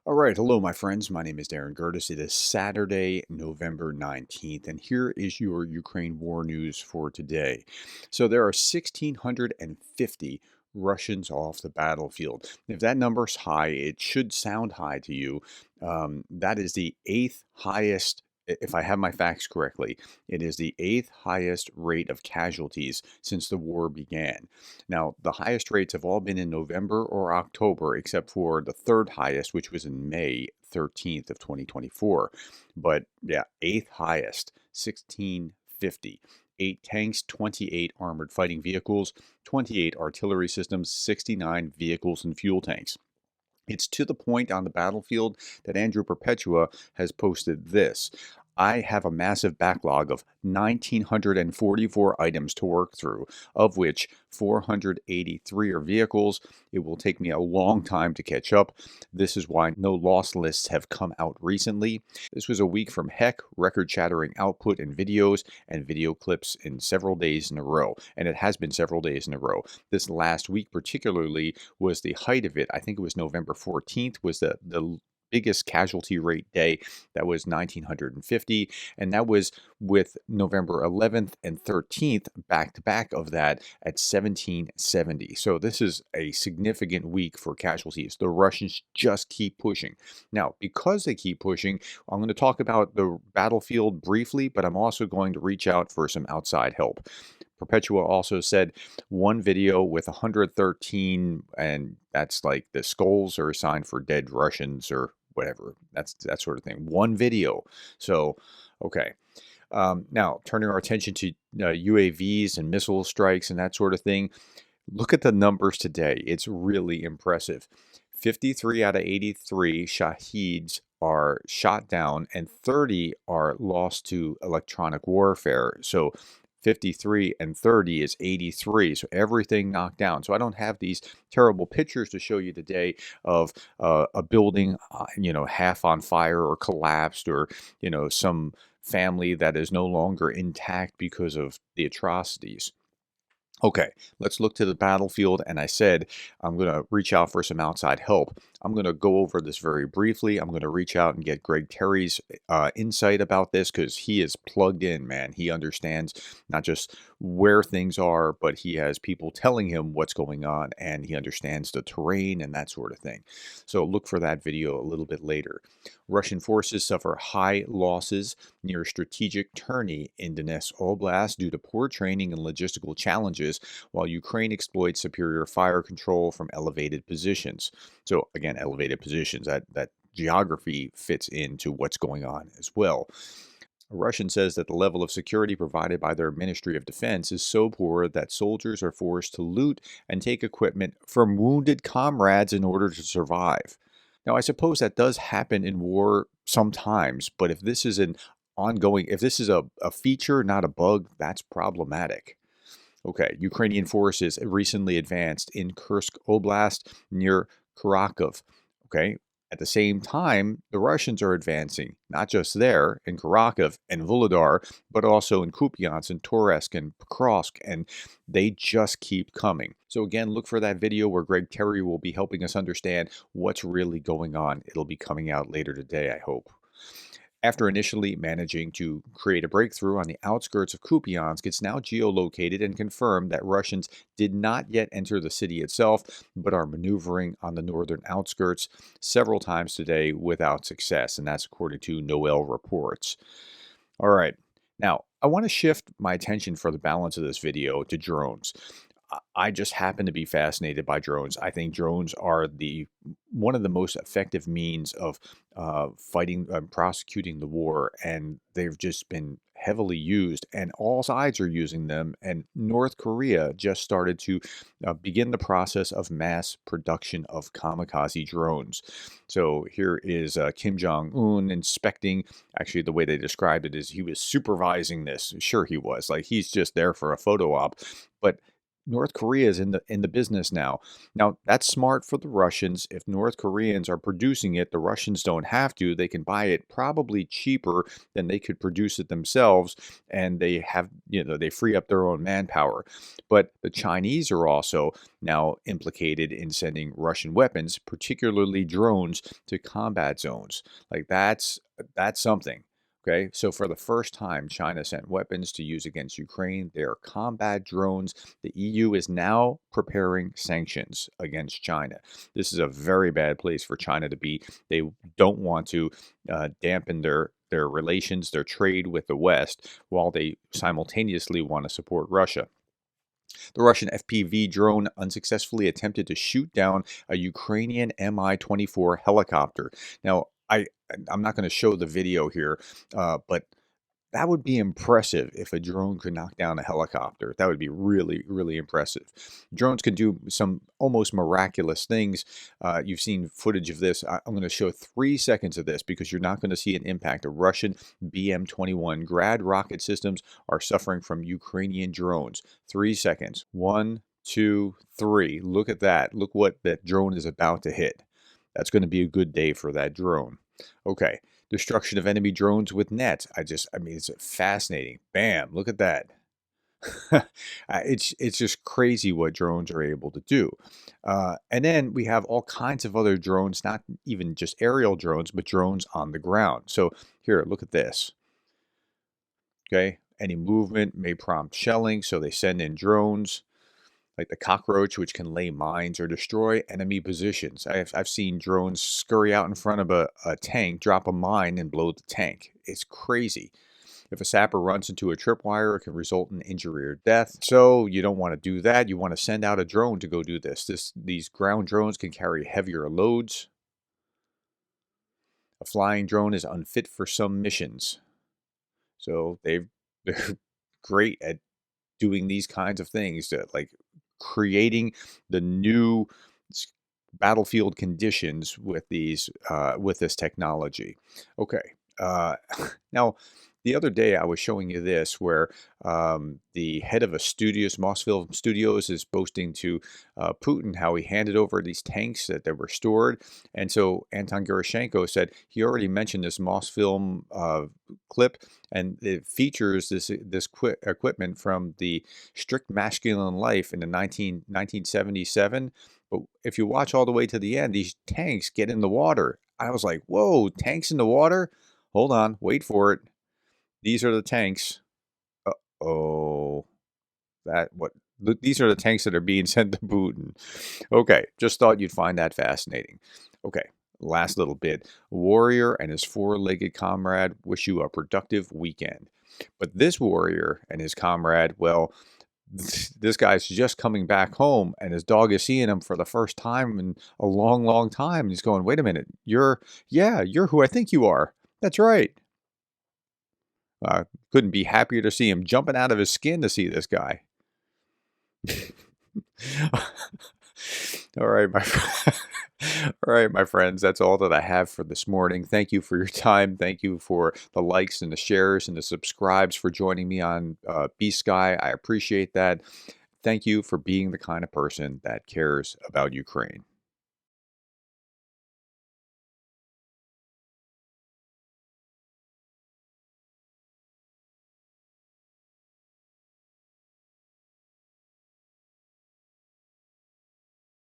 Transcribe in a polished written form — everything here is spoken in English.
All right, hello, my friends. My name is Gerdes. It is Saturday, November 19th, and here is your Ukraine war news for today. So there are 1,650 Russians off the battlefield. If that number's high, it should sound high to you. That is the eighth highest. If I have my facts correctly, it is the eighth highest rate of casualties since the war began. Now, the highest rates have all been in November or October, except for the third highest, which was in May 13th of 2024. But yeah, eighth highest, 1650. 8 tanks, 28 armored fighting vehicles, 28 artillery systems, 69 vehicles and fuel tanks. It's to the point on the battlefield that Andrew Perpetua has posted this. I have a massive backlog of 1,944 items to work through, of which 483 are vehicles. It will take me a long time to catch up. This is why no loss lists have come out recently. This was a week from heck, record-shattering output in videos and video clips in several days in a row, and it has been several days in a row. This last week particularly was the height of it. I think it was November 14th was the biggest casualty rate day. That was 1,950, and that was with November 11th and 13th back to back of that at 1,770. So this is a significant week for casualties. The Russians just keep pushing. Now, because they keep pushing, I'm going to talk about the battlefield briefly, but I'm also going to reach out for some outside help. Perpetua also said one video with 113, and that's like the skulls are assigned for dead Russians or whatever. That's that sort of thing. One video. So, okay. Now, turning our attention to UAVs and missile strikes and that sort of thing. Look at the numbers today. It's really impressive. 53 out of 83 shaheds are shot down, and 30 are lost to electronic warfare. So 53 and 30 is 83. So everything knocked down. So I don't have these terrible pictures to show you today of a building, half on fire or collapsed, or, some family that is no longer intact because of the atrocities. Okay, let's look to the battlefield. And I said I'm going to reach out for some outside help. I'm going to go over this very briefly. I'm going to reach out and get Greg Terry's insight about this because he is plugged in, man. He understands not just where things are, but he has people telling him what's going on, and he understands the terrain and that sort of thing. So look for that video a little bit later. Russian forces suffer high losses near strategic Terny in Donetsk Oblast due to poor training and logistical challenges, while Ukraine exploits superior fire control from elevated positions. So again, elevated positions, that geography fits into what's going on as well. A Russian says that the level of security provided by their Ministry of Defense is so poor that soldiers are forced to loot and take equipment from wounded comrades in order to survive. Now, I suppose that does happen in war sometimes, but if this is an ongoing, if this is a feature, not a bug, that's problematic. Okay, Ukrainian forces recently advanced in Kursk Oblast near Kharkov. Okay, at the same time, the Russians are advancing, not just there in Kharkov and Volodar, but also in Kupiansk and Toretsk and Pokrovsk, and they just keep coming. So again, look for that video where Greg Terry will be helping us understand what's really going on. It'll be coming out later today, I hope. After initially managing to create a breakthrough on the outskirts of Kupiansk, it's now geolocated and confirmed that Russians did not yet enter the city itself, but are maneuvering on the northern outskirts several times today without success, and that's according to Noel reports. All right, now I want to shift my attention for the balance of this video to drones. I just happen to be fascinated by drones. I think drones are the one of the most effective means of fighting, prosecuting the war, and they've just been heavily used, and all sides are using them. And North Korea just started to begin the process of mass production of kamikaze drones. So here is Kim Jong-un inspecting. Actually, the way they described it is he was supervising this. Sure, he was. Like, he's just there for a photo op, but North Korea is in the business now. Now, that's smart for the Russians. If North Koreans are producing it, the Russians don't have to. They can buy it probably cheaper than they could produce it themselves, and they have, they free up their own manpower. But the Chinese are also now implicated in sending Russian weapons, particularly drones, to combat zones. Like that's something. Okay, so for the first time, China sent weapons to use against Ukraine. They are combat drones. The EU is now preparing sanctions against China. This is a very bad place for China to be. They don't want to dampen their relations, their trade with the West, while they simultaneously want to support Russia. The Russian FPV drone unsuccessfully attempted to shoot down a Ukrainian Mi-24 helicopter. Now, I'm not going to show the video here, but that would be impressive if a drone could knock down a helicopter. That would be really, really impressive. Drones can do some almost miraculous things. You've seen footage of this. I'm going to show 3 seconds of this because you're not going to see an impact. A Russian BM-21 Grad rocket systems are suffering from Ukrainian drones. 3 seconds. One, two, three. Look at that. Look what that drone is about to hit. That's going to be a good day for that drone. Okay. Destruction of enemy drones with nets. I mean, it's fascinating. Bam, look at that. It's just crazy what drones are able to do. And then we have all kinds of other drones, not even just aerial drones, but drones on the ground. So here, look at this. Okay, any movement may prompt shelling, so they send in drones like the cockroach, which can lay mines or destroy enemy positions. I've seen drones scurry out in front of a tank, drop a mine, and blow the tank. It's crazy. If a sapper runs into a tripwire, it can result in injury or death. So you don't want to do that. You want to send out a drone to go do this. These ground drones can carry heavier loads. A flying drone is unfit for some missions. So they're great at doing these kinds of things, to like creating the new battlefield conditions with with this technology. Okay. Now, the other day I was showing you this where the head of a studios, Mossville Studios, is boasting to Putin how he handed over these tanks that they were stored. And so Anton Gerashenko said he already mentioned this Mossville clip, and it features this equipment from the Strict Masculine Life in the 1977. But if you watch all the way to the end, these tanks get in the water. I was like, whoa, tanks in the water? Hold on, wait for it. These are the tanks. Uh-oh. These are the tanks that are being sent to Putin. Okay, just thought you'd find that fascinating. Okay, last little bit. Warrior and his four-legged comrade wish you a productive weekend. But this warrior and his comrade, well, this guy's just coming back home and his dog is seeing him for the first time in a long, long time. And he's going, wait a minute, you're who I think you are. That's right. Couldn't be happier to see him jumping out of his skin to see this guy. All right, all right, my friends, that's all that I have for this morning. Thank you for your time. Thank you for the likes and the shares and the subscribes for joining me on B-Sky. I appreciate that. Thank you for being the kind of person that cares about Ukraine.